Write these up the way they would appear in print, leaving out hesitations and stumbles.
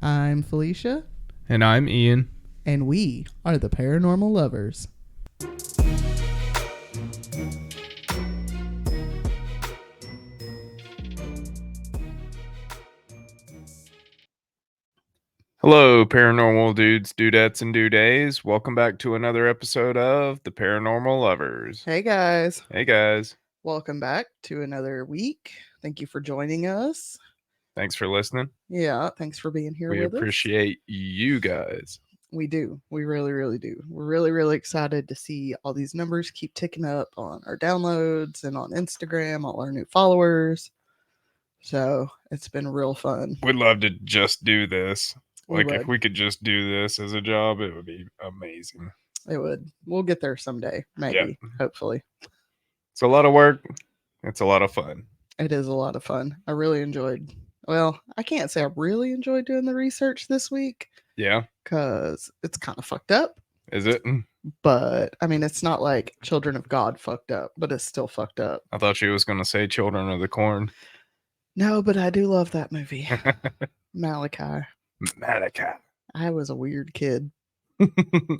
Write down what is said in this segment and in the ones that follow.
I'm Felicia, And I'm Ian. and we are the Paranormal Lovers. Hello, paranormal dudes, dudettes, and dudays. Welcome back to another episode of The Paranormal Lovers. Hey guys, Hey, guys. welcome back to another week. Thank you for joining us. Thanks for listening. Yeah, thanks for being here We with us. appreciate you guys. We do. We really, really do. We're really, really excited to see all these numbers keep ticking up on our downloads and on Instagram, all our new followers. So it's been real fun. We'd love to just do this. We If would. we could just do this as a job, it would be amazing. It would. We'll get there someday, maybe, hopefully. It's a lot of work. It's a lot of fun. It is a lot of fun. I really enjoyed. Well, I can't say I really enjoyed doing the research this week Yeah. because it's kind of fucked up. Is it? But I mean, it's not like Children of God fucked up, but it's still fucked up. I thought she was going to say Children of the Corn. No, but I do love that movie. Malachi. Malachi. I was a weird kid. I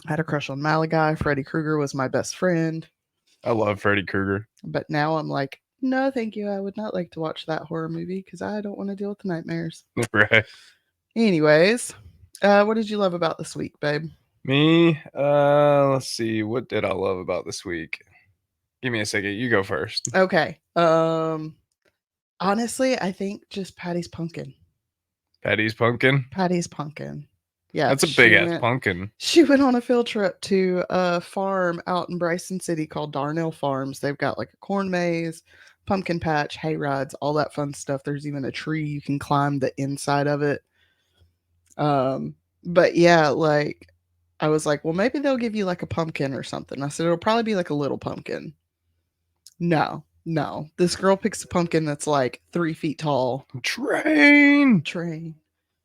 had a crush on Malachi. Freddy Krueger was my best friend. I love Freddy Krueger. But now I'm like, no, thank you. I would not like to watch that horror movie because I don't want to deal with the nightmares. Right. Anyways, what did you love about this week, babe? Me, let's see. What did I love about this week? Give me a second. You go first. Okay. Honestly, I think just Patty's pumpkin. Patty's pumpkin. Patty's pumpkin. Yeah. That's a big ass pumpkin. She went on a field trip to a farm out in Bryson City called Darnell Farms. They've got like a corn maze, pumpkin patch, hay rides, all that fun stuff. There's even a tree you can climb the inside of it. But yeah, like I was like, well, maybe they'll give you like a pumpkin or something. I said it'll probably be like a little pumpkin. No. This girl picks a pumpkin that's like 3 feet tall. Train.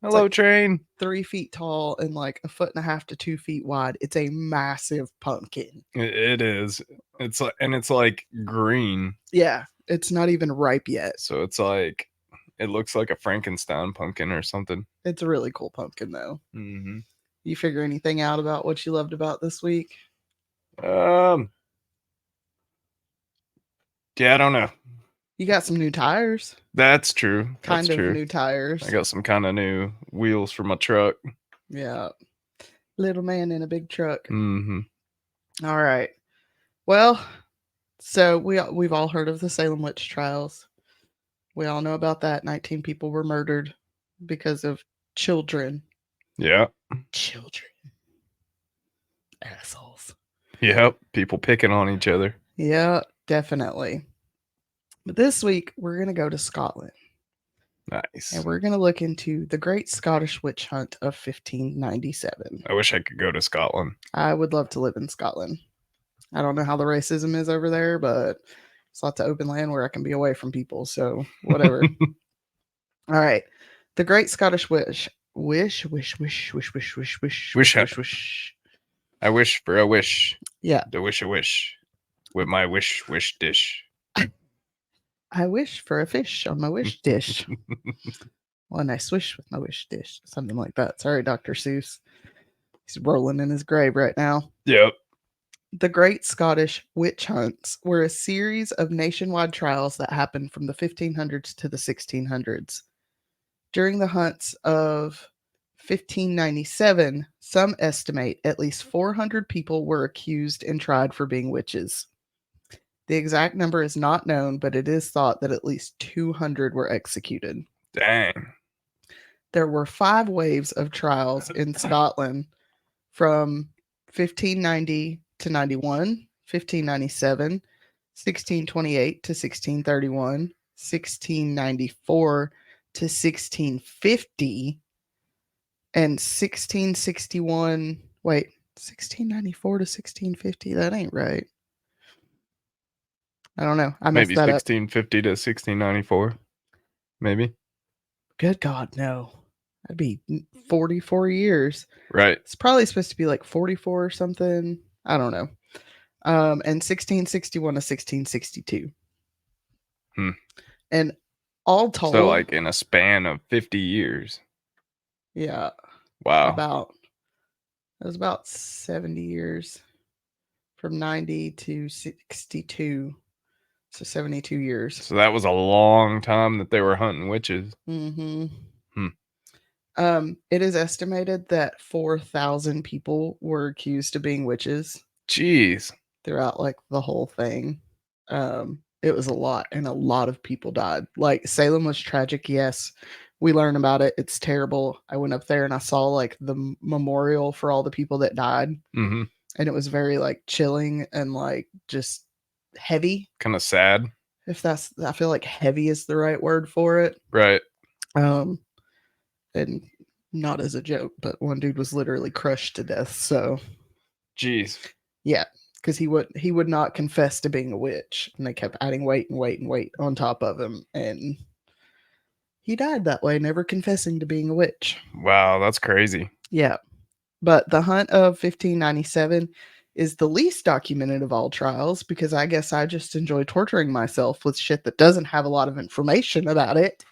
Hello, like train. 3 feet tall and like 1.5 to 2 feet wide. It's a massive pumpkin. It is. It's like green. Yeah, it's not even ripe yet. So it's like it looks like a Frankenstein pumpkin or something. It's a really cool pumpkin though. Mm-hmm. You figure anything out about what you loved about this week? Yeah, I don't know. You got some new tires. That's true. Kind That's of true. new tires. I got some kind of new wheels for my truck. Yeah. Little man in a big truck. Mm-hmm. All right. Well, so we've all heard of the Salem witch trials. We all know about that. 19 people were murdered because of children. Yeah. Children. Assholes. Yep. People picking on each other. Yeah, definitely. But this week, we're going to go to Scotland. Nice. And we're going to look into the Great Scottish Witch Hunt of 1597. I wish I could go to Scotland. I would love to live in Scotland. I don't know how the racism is over there, but it's lots of open land where I can be away from people. So whatever. All right. The Great Scottish Witch. Wish. I wish for a wish. Yeah. To wish a wish. With my wish dish. I wish for a fish on my wish dish. When I swish with my wish dish. Something like that. Sorry, Dr. Seuss. He's rolling in his grave right now. Yep. The Great Scottish Witch Hunts were a series of nationwide trials that happened from the 1500s to the 1600s. During the hunts of 1597, some estimate at least 400 people were accused and tried for being witches. The exact number is not known, but it is thought that at least 200 were executed. Dang. There were 5 waves of trials in Scotland from 1590 to 91, 1597, 1628 to 1631, 1694 to 1650, and 1661. Wait, 1694 to 1650? That ain't right. I don't know. I messed Maybe that 1650 to 1694. Maybe. Good God, no. That'd be 44 years. Right. It's probably supposed to be like 44 or something. I don't know. And 1661 to 1662. And all told. So like in a span of 50 years. Yeah, Wow. it was about 70 years, from 90 to 62, so 72 years. So that was a long time that they were hunting witches. Mm-hmm. Hmm. It is estimated that 4,000 people were accused of being witches Jeez. throughout like the whole thing. It was a lot, and a lot of people died. Like Salem was tragic, yes. We learn about it. It's terrible. I went up there and I saw like the memorial for all the people that died, Mm-hmm. and it was very like chilling and like just heavy. Kind of sad. If that's, I feel like heavy is the right word for it. Right. Um, and not as a joke, but one dude was literally crushed to death. So Jeez. yeah, because he would not confess to being a witch, and they kept adding weight and weight and weight on top of him, and he died that way, never confessing to being a witch. Wow, that's crazy. Yeah, but the hunt of 1597 is the least documented of all trials because I guess I just enjoy torturing myself with shit that doesn't have a lot of information about it.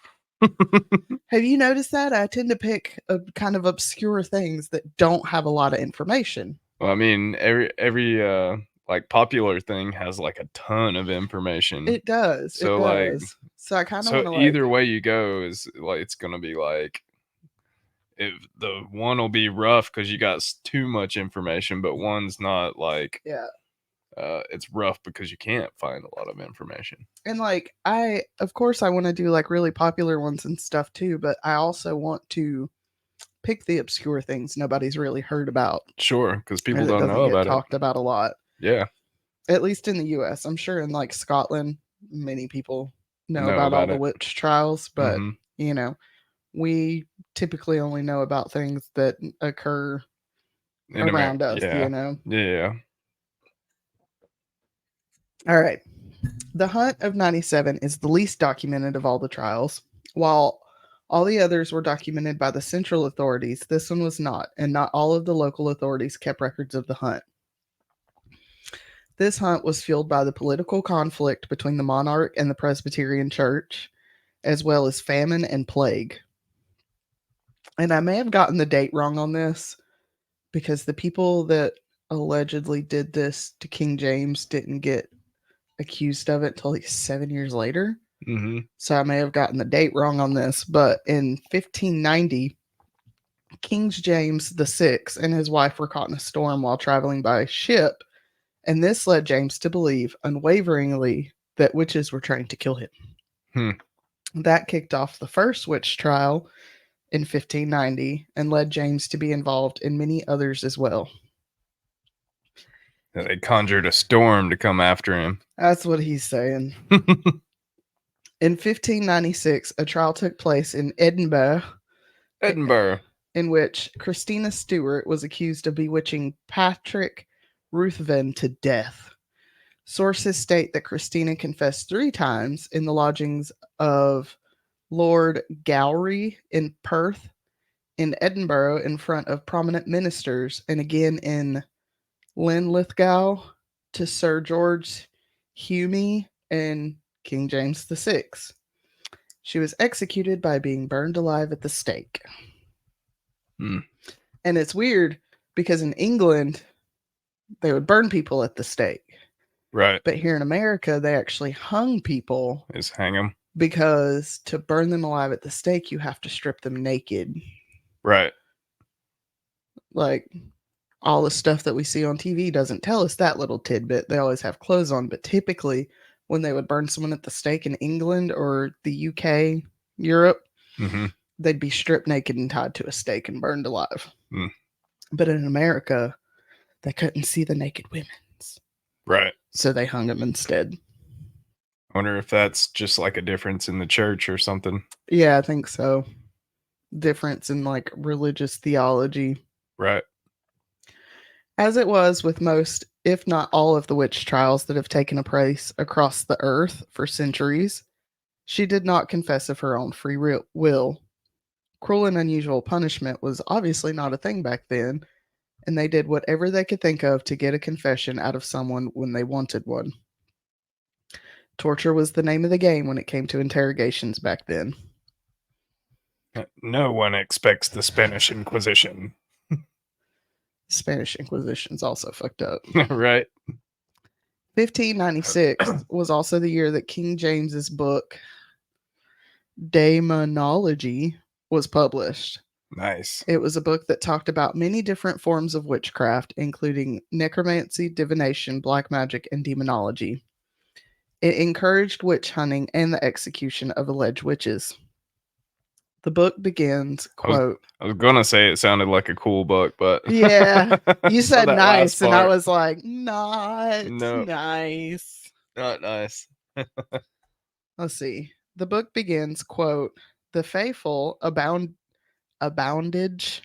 Have you noticed that? I tend to pick kind of obscure things that don't have a lot of information. Well, I mean, every like popular thing has like a ton of information. It does. It So like does. So I kind of so want to either way you go is like it's gonna be like if the one will be rough because you got too much information, but one's not like yeah. it's rough because you can't find a lot of information. And like of course I want to do like really popular ones and stuff too, but I also want to pick the obscure things nobody's really heard about. Sure, because Or people that don't doesn't know get about it. talked about a lot. Yeah, At least in the US. I'm sure in like Scotland, many people know know about all about the it. witch trials, but Hmm. you know, we typically only know about things that occur In America, around us, yeah, you know. yeah. All right. The Hunt of 97 is the least documented of all the trials. While all the others were documented by the central authorities, this one was not, and not all of the local authorities kept records of the hunt. This hunt was fueled by the political conflict between the monarch and the Presbyterian Church, as well as famine and plague. And I may have gotten the date wrong on this because the people that allegedly did this to King James didn't get accused of it until like 7 years later. Hmm. So I may have gotten the date wrong on this, but in 1590, King James VI and his wife were caught in a storm while traveling by ship, and this led James to believe unwaveringly that witches were trying to kill him. Hmm. That kicked off the first witch trial in 1590 and led James to be involved in many others as well. They conjured a storm to come after him. That's what he's saying. In 1596, a trial took place in Edinburgh, Edinburgh. in which Christina Stewart was accused of bewitching Patrick Ruthven to death. Sources state that Christina confessed 3 times in the lodgings of Lord Gowrie in Perth, in Edinburgh in front of prominent ministers, and again in Linlithgow to Sir George Hume and King James VI. She was executed by being burned alive at the stake. Hmm. And it's weird because in England, they would burn people at the stake. Right. But here in America, they actually hung people Is hang them. because to burn them alive at the stake, you have to strip them naked. Right. Like all the stuff that we see on TV doesn't tell us that little tidbit. They always have clothes on, but typically when they would burn someone at the stake in England or the UK, Europe, Hmm. they'd be stripped naked and tied to a stake and burned alive. Mm. But in America, they couldn't see the naked women's. Right. So they hung them instead. I wonder if that's just like a difference in the church or something. Yeah, I think so. Difference in like religious theology. Right. As it was with most, if not all, of the witch trials that have taken place across the earth for centuries, she did not confess of her own free will. Cruel and unusual punishment was obviously not a thing back then, and they did whatever they could think of to get a confession out of someone when they wanted one. Torture was the name of the game when it came to interrogations back then. No one expects the Spanish Inquisition. Spanish Inquisition's also fucked up. Right? 1596 was also the year that King James's book Daemonology was published. Nice. It was a book that talked about many different forms of witchcraft, including necromancy, divination, black magic, and demonology. It encouraged witch hunting and the execution of alleged witches. The book begins, quote, I was gonna say it sounded like a cool book, but yeah, you So said that last nice, and I part, was like, not No. nice. not nice. Let's see. The book begins, quote, the faithful aboundage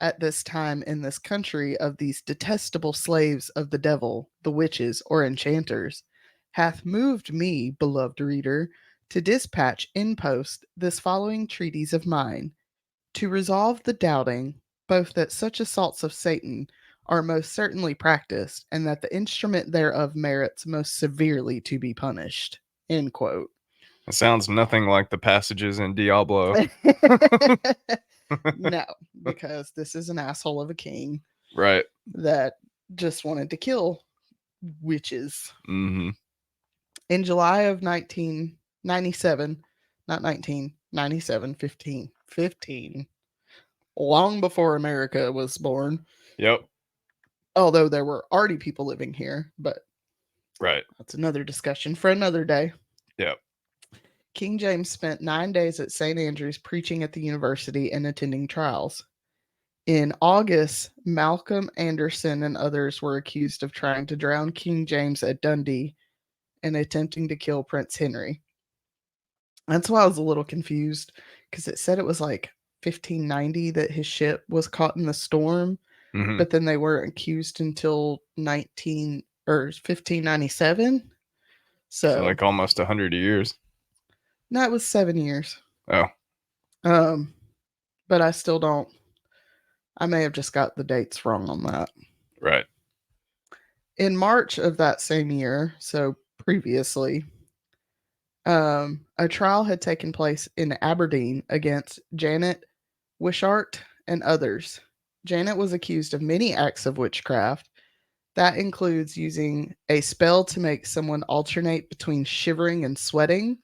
at this time in this country of these detestable slaves of the devil, the witches, or enchanters, hath moved me, beloved reader, to dispatch in post this following treatise of mine, to resolve the doubting, both that such assaults of Satan are most certainly practiced, and that the instrument thereof merits most severely to be punished. End quote. It sounds nothing like the passages in Diablo. No, because this is an asshole of a king Right. that just wanted to kill witches. Mm-hmm. In July of 1997, not 1997, 15, long before America was born, Yep. although there were already people living here, but Right. that's another discussion for another day. Yep. King James spent 9 days at St. Andrews preaching at the university and attending trials. In August, Malcolm Anderson and others were accused of trying to drown King James at Dundee and attempting to kill Prince Henry. That's why I was a little confused, because it said it was like 1590 that his ship was caught in the storm, Mm-hmm. but then they weren't accused until 1597. So like almost 100 years. no, it was 7 years. Oh, But I still don't. I may have just got the dates wrong on that. right. In March of that same year, so previously, a trial had taken place in Aberdeen against Janet Wishart and others. Janet was accused of many acts of witchcraft. That includes using a spell to make someone alternate between shivering and sweating.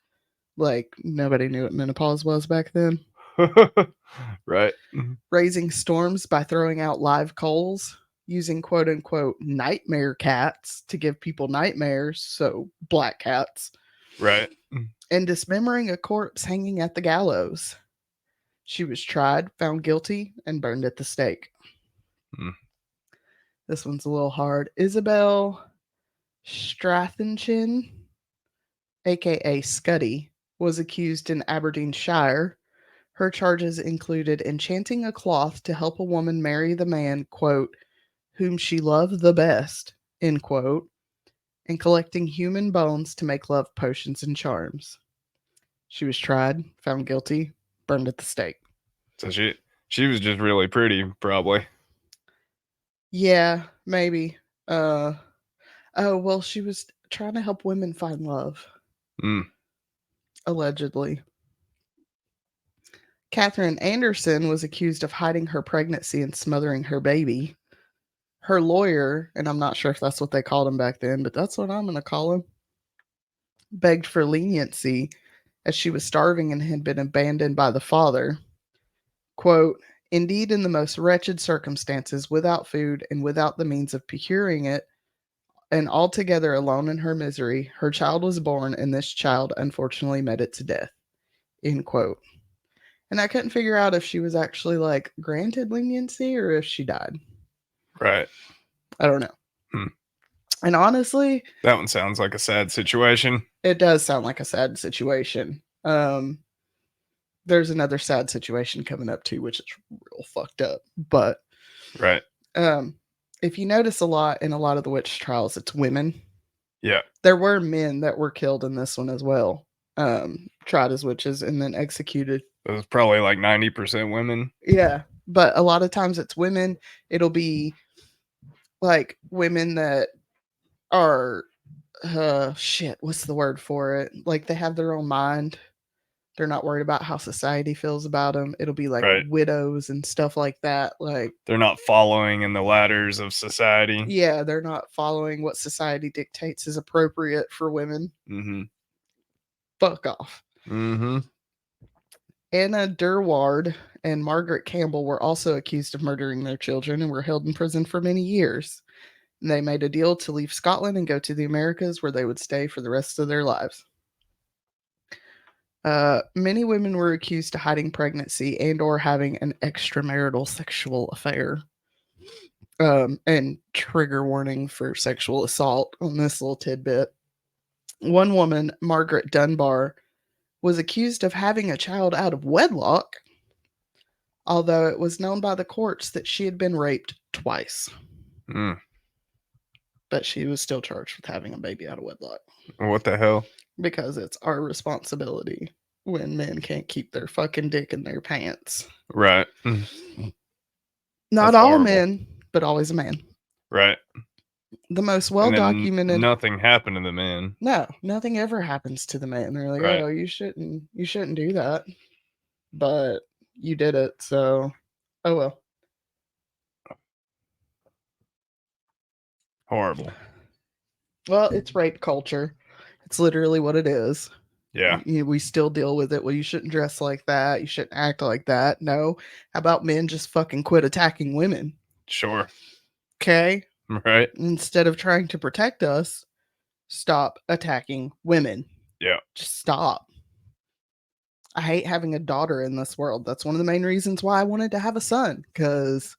Like, nobody knew what menopause was back then. Right. Raising storms by throwing out live coals. Using quote unquote nightmare cats to give people nightmares, so black cats. Right. And dismembering a corpse hanging at the gallows. She was tried, found guilty, and burned at the stake. This one's a little hard. Isabel Strathinchin, aka Scuddy, was accused in Aberdeenshire. Her charges included enchanting a cloth to help a woman marry the man, quote, whom she loved the best, end quote, and collecting human bones to make love potions and charms. She was tried, found guilty, burned at the stake. So she was just really pretty, probably. Yeah, maybe. Oh well, she was trying to help women find love. Allegedly. Catherine Anderson was accused of hiding her pregnancy and smothering her baby. Her lawyer, and I'm not sure if that's what they called him back then, but that's what I'm going to call him, begged for leniency as she was starving and had been abandoned by the father. Quote, indeed, in the most wretched circumstances, without food and without the means of procuring it, and altogether alone in her misery, her child was born, and this child unfortunately met its death. End quote. And I couldn't figure out if she was actually like granted leniency or if she died. Right. I don't know. And honestly, that one sounds like a sad situation. It does sound like a sad situation. There's another sad situation coming up too, which is real fucked up. But right. If you notice a lot in a lot of the witch trials, it's women. Yeah. There were men that were killed in this one as well. Tried as witches and then executed. It was probably like 90% women. Yeah. But a lot of times it's women. It'll be like women that are shit, what's the word for it? Like they have their own mind. They're not worried about how society feels about them. It'll be like Right. widows and stuff like that. Like, They're not following in the ladders of society. yeah, they're not following what society dictates is appropriate for women. Mm-hmm. Fuck off. Mm-hmm. Anna Durward and Margaret Campbell were also accused of murdering their children and were held in prison for many years. They made a deal to leave Scotland and go to the Americas, where they would stay for the rest of their lives. Many women were accused of hiding pregnancy and or having an extramarital sexual affair. And trigger warning for sexual assault on this little tidbit. One woman, Margaret Dunbar, was accused of having a child out of wedlock, although it was known by the courts that she had been raped twice. Mm. But she was still charged with having a baby out of wedlock. What the hell? Because it's our responsibility when men can't keep their fucking dick in their pants. Right. Not That's all horrible. men, but always a man. Right. The most And then well-documented. nothing happened to the men. No, nothing ever happens to the man. They're like, Right. oh, you shouldn't do that. But you did it, so oh well. Horrible. Well, it's rape culture. It's literally what it is. Yeah. We still deal with it. Well, you shouldn't dress like that. You shouldn't act like that. No. How about men just fucking quit attacking women? Sure. Okay? Right. Instead of trying to protect us, stop attacking women. Yeah. Just stop. I hate having a daughter in this world. That's one of the main reasons why I wanted to have a son, because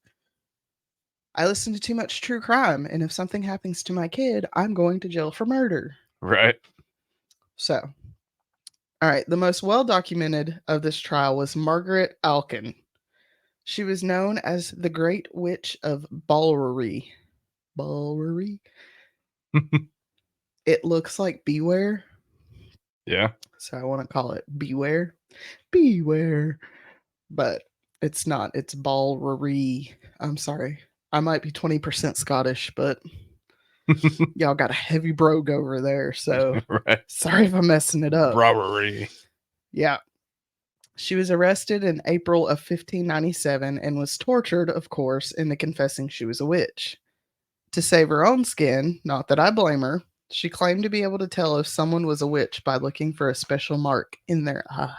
I listen to too much true crime, and if something happens to my kid, I'm going to jail for murder. Right. So, all right, the most well documented of this trial was Margaret Alkin. She was known as the Great Witch of Balwearie. Balwearie? It looks like beware. Yeah. So I want to call it beware. Beware. But it's not. It's Balwearie. I'm sorry. I might be 20% Scottish, but y'all got a heavy brogue over there. So Right. sorry if I'm messing it up. Robbery. Yeah. She was arrested in April of 1597 and was tortured, of course, into confessing she was a witch. To save her own skin, not that I blame her, she claimed to be able to tell if someone was a witch by looking for a special mark in their eye.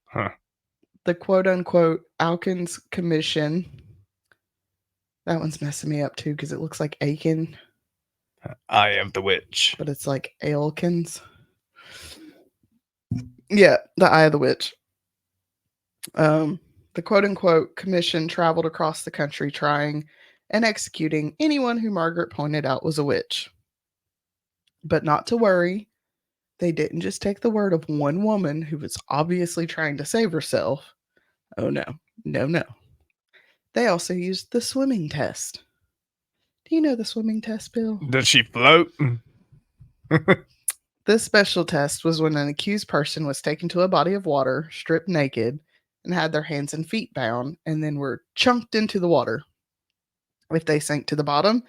Huh. The quote-unquote Alkin's Commission. That one's messing me up too because it looks like Aiken. I am the witch. But it's like Ailkins. Yeah, the Eye of the Witch. The quote-unquote commission traveled across the country trying and executing anyone who Margaret pointed out was a witch. But not to worry, they didn't just take the word of one woman who was obviously trying to save herself. Oh no, no. They also used the swimming test. Do you know the swimming test, Bill? Does she float? This special test was when an accused person was taken to a body of water, stripped naked, and had their hands and feet bound, and then were chunked into the water. If they sank to the bottom,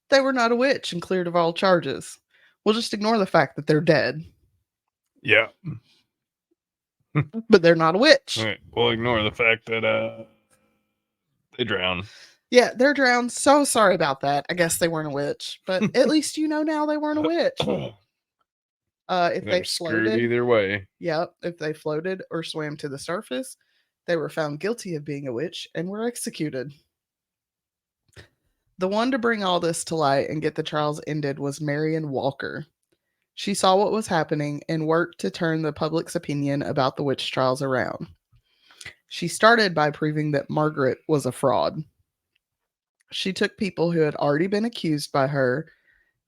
they were not a witch and cleared of all charges. We'll just ignore the fact that they're dead. Yeah. But they're not a witch. Right. We'll ignore the fact that they drown. Yeah, they're drowned. So sorry about that. I guess they weren't a witch, but at least you know now they weren't a witch. If they screwed floated, either way. Yep, if they floated or swam to the surface, they were found guilty of being a witch and were executed. The one to bring all this to light and get the trials ended was Marion Walker. She saw what was happening and worked to turn the public's opinion about the witch trials around. She started by proving that Margaret was a fraud. She took people who had already been accused by her,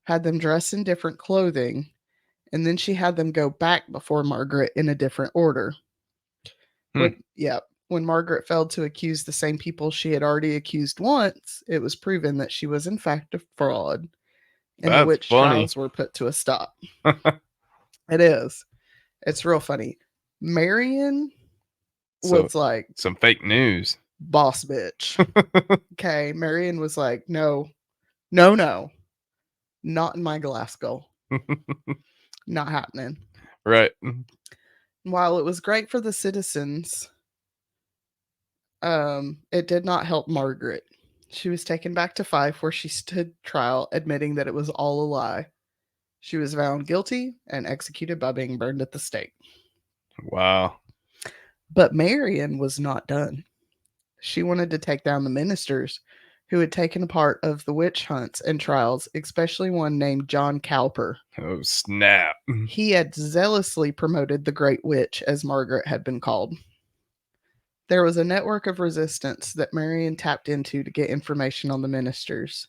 had them dress in different clothing, and then she had them go back before Margaret in a different order. When Margaret failed to accuse the same people she had already accused once, it was proven that she was in fact a fraud, and the witch trials were put to a stop. It is. It's real funny. Marion was like some fake news. Boss bitch. Okay, Marion was like, no, not in my Glasgow. Not happening. Right. While it was great for the citizens, it did not help Margaret. She was taken back to Fife, where she stood trial, admitting that it was all a lie. She was found guilty and executed by being burned at the stake. Wow. But Marian was not done. She wanted to take down the ministers who had taken part of the witch hunts and trials, especially one named John Cowper. Oh, snap. He had zealously promoted the Great Witch, as Margaret had been called. There was a network of resistance that Marian tapped into to get information on the ministers.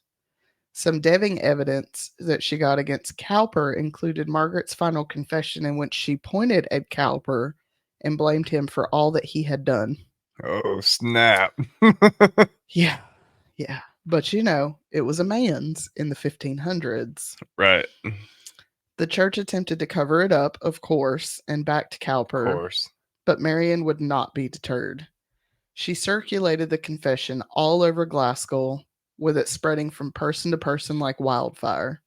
Some damning evidence that she got against Cowper included Margaret's final confession, in which she pointed at Cowper and blamed him for all that he had done. Oh, snap. Yeah, yeah. But it was a man's in the 1500s. Right. The church attempted to cover it up, of course, and backed Cowper. Of course. But Marian would not be deterred. She circulated the confession all over Glasgow, with it spreading from person to person like wildfire.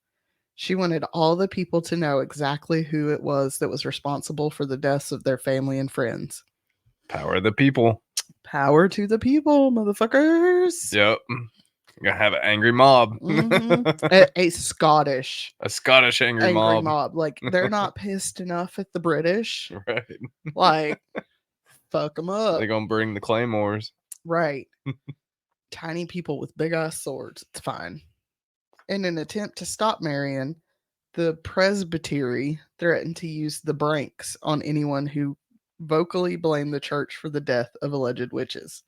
She wanted all the people to know exactly who it was that was responsible for the deaths of their family and friends. Power of the people. Power to the people, motherfuckers. Yep. You're gonna have an angry mob. A Scottish. A Scottish angry mob. Like, they're not pissed enough at the British. Right. Like, fuck them up. They're gonna bring the claymores. Right. Tiny people with big ass swords. It's fine. In an attempt to stop Marian, the presbytery threatened to use the branks on anyone who vocally blamed the church for the death of alleged witches.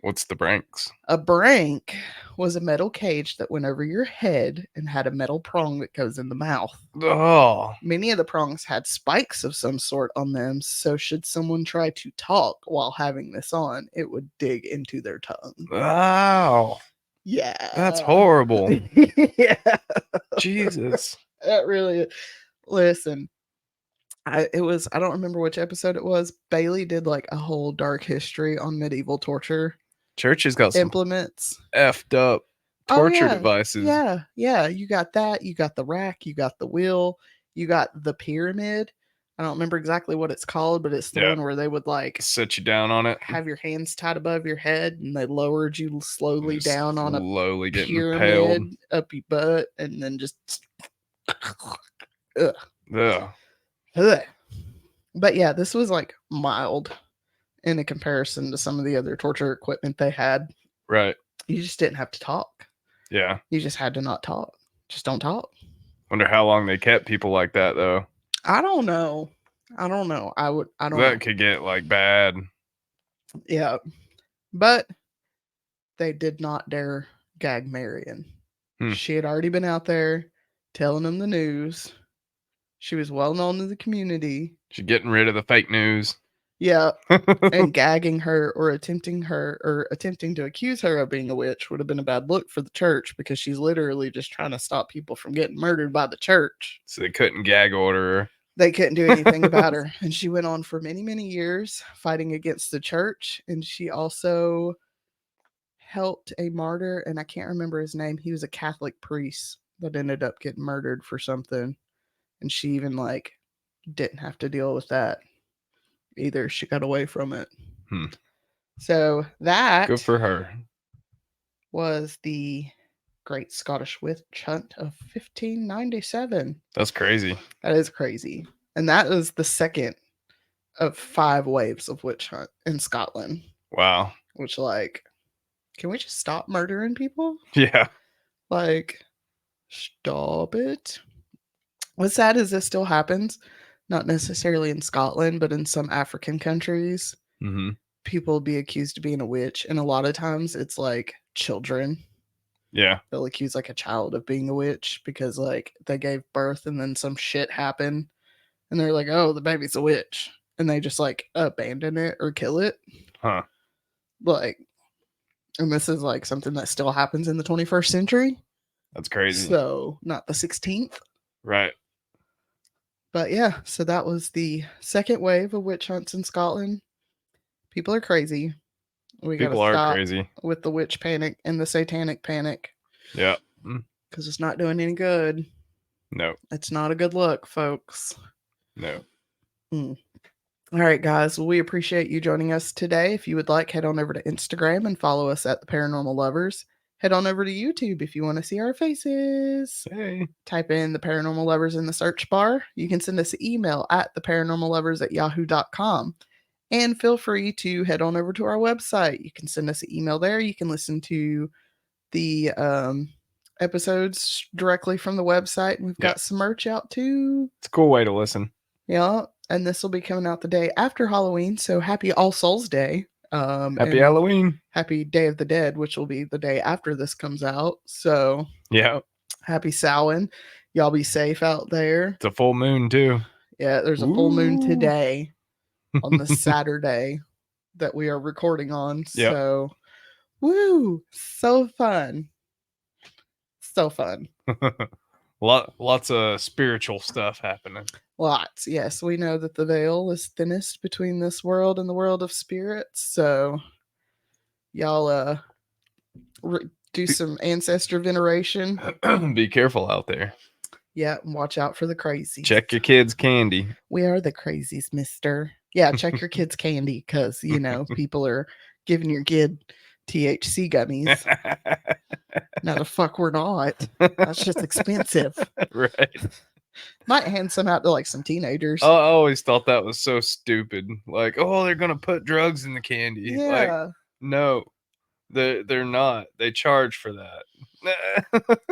What's the branks? A brank was a metal cage that went over your head and had a metal prong that goes in the mouth. Oh. Many of the prongs had spikes of some sort on them, so should someone try to talk while having this on, it would dig into their tongue. Wow. Yeah. That's horrible. Yeah. Jesus. That really, listen, I don't remember which episode it was. Bailey did like a whole dark history on medieval torture Church has got some implements. effed up torture devices. Yeah. You got that. You got the rack. You got the wheel. You got the pyramid. I don't remember exactly what it's called, but it's the one where they would like sit you down on it, have your hands tied above your head, and they lowered you slowly down on a slowly getting pyramid impaled up your butt, and then just ugh. Ugh. But yeah, this was like mild in a comparison to some of the other torture equipment they had. Right. You just didn't have to talk. Yeah. You just had to not talk. Just don't talk. Wonder how long they kept people like that though. I don't know. I don't know. That could get like bad. Yeah. But they did not dare gag Marian. She had already been out there telling them the news. She was well known to the community. She's getting rid of the fake news. Yeah. And gagging her or attempting to accuse her of being a witch would have been a bad look for the church, because she's literally just trying to stop people from getting murdered by the church. So they couldn't gag order her. They couldn't do anything about her. And she went on for many, many years fighting against the church. And she also helped a martyr, and I can't remember his name. He was a Catholic priest that ended up getting murdered for something. And she even like didn't have to deal with that either. She got away from it. So that good for her was the Great Scottish Witch Hunt of 1597. That's crazy. That is crazy. And that was the second of 5 waves of witch hunt in Scotland. Wow. Which, like, can we just stop murdering people? Yeah. Like, stop it. What's sad is this still happens, not necessarily in Scotland, but in some African countries. Mm-hmm. People will be accused of being a witch, and a lot of times it's like children. Yeah. They'll accuse like a child of being a witch because like they gave birth and then some shit happened, and they're like, oh, the baby's a witch, and they just like abandon it or kill it. Huh. Like, and this is like something that still happens in the 21st century. That's crazy. So not the 16th. Right. But yeah, so that was the second wave of witch hunts in Scotland. People are crazy. People are crazy with the witch panic and the satanic panic. Yeah. Because it's not doing any good. No. It's not a good look, folks. No. All right, guys. Well, we appreciate you joining us today. If you would like, head on over to Instagram and follow us at The Paranormal Lovers. Head on over to YouTube if you want to see our faces. Hey. Type in The Paranormal Lovers in the search bar. You can send us an email at theparanormallovers@yahoo.com. And feel free to head on over to our website. You can send us an email there. You can listen to the episodes directly from the website. And we've got some merch out too. It's a cool way to listen. Yeah. And this will be coming out the day after Halloween. So happy All Souls Day. Happy Halloween. Happy Day of the Dead, which will be the day after this comes out. So yeah. Happy Samhain. Y'all be safe out there. It's a full moon too. Yeah, there's a full moon today on the Saturday that we are recording on. Yep. So, woo, so fun. So fun. Lots of spiritual stuff happening. Lots. Yes, we know that the veil is thinnest between this world and the world of spirits. So, y'all do some ancestor veneration. Be careful out there. Yeah, and watch out for the crazies. Check your kids' candy. We are the crazies, mister. Yeah, check your kids' candy because, you know, people are giving your kid THC gummies. No, the fuck we're not. That's just expensive. Right. Might hand some out to like some teenagers. I always thought that was so stupid. Like, oh, they're going to put drugs in the candy. Yeah. Like, no, they're not. They charge for that.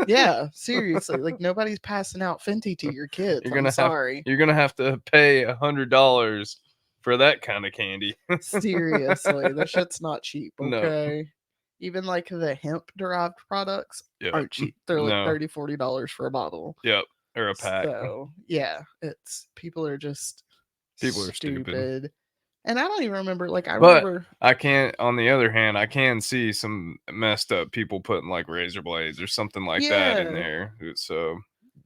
Yeah, seriously. Like nobody's passing out Fenty to your kids. You're gonna have to pay $100 for that kind of candy. Seriously, that shit's not cheap. Okay. No. Even like the hemp derived products aren't cheap. They're like $30, $40 for a bottle. Yep. Or a pack. So yeah, people are stupid. And I don't even remember, like, I can't, on the other hand, I can see some messed up people putting like razor blades or something like that in there. So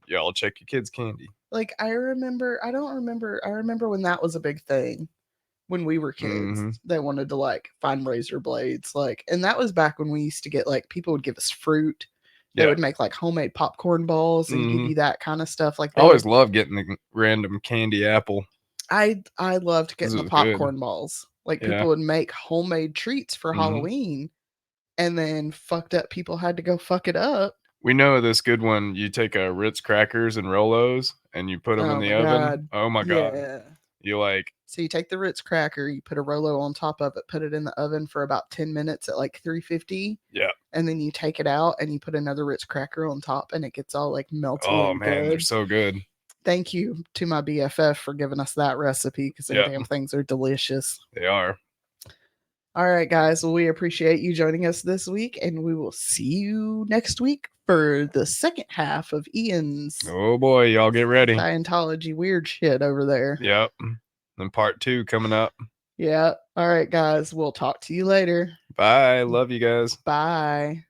y'all check your kids' candy. Like, I remember when that was a big thing when we were kids. Mm-hmm. They wanted to like find razor blades, like, and that was back when we used to get like, people would give us fruit. They would make like homemade popcorn balls and give you that kind of stuff. Like, I always loved getting the random candy apple. I loved getting the popcorn balls. Like, people would make homemade treats for Halloween, and then fucked up people had to go fuck it up. We know this good one. You take a Ritz crackers and Rolos and you put them in the oven. Oh my God. Yeah. So you take the Ritz cracker, you put a Rolo on top of it, put it in the oven for about 10 minutes at like 350. Yeah. And then you take it out and you put another Ritz cracker on top and it gets all like melted. Oh man, they're so good. Thank you to my BFF for giving us that recipe because their damn things are delicious. They are. All right, guys. Well, we appreciate you joining us this week, and we will see you next week for the second half of Ian's. Oh boy, y'all get ready. Scientology weird shit over there. Yep. And part 2 coming up. Yeah. All right, guys. We'll talk to you later. Bye. Love you guys. Bye.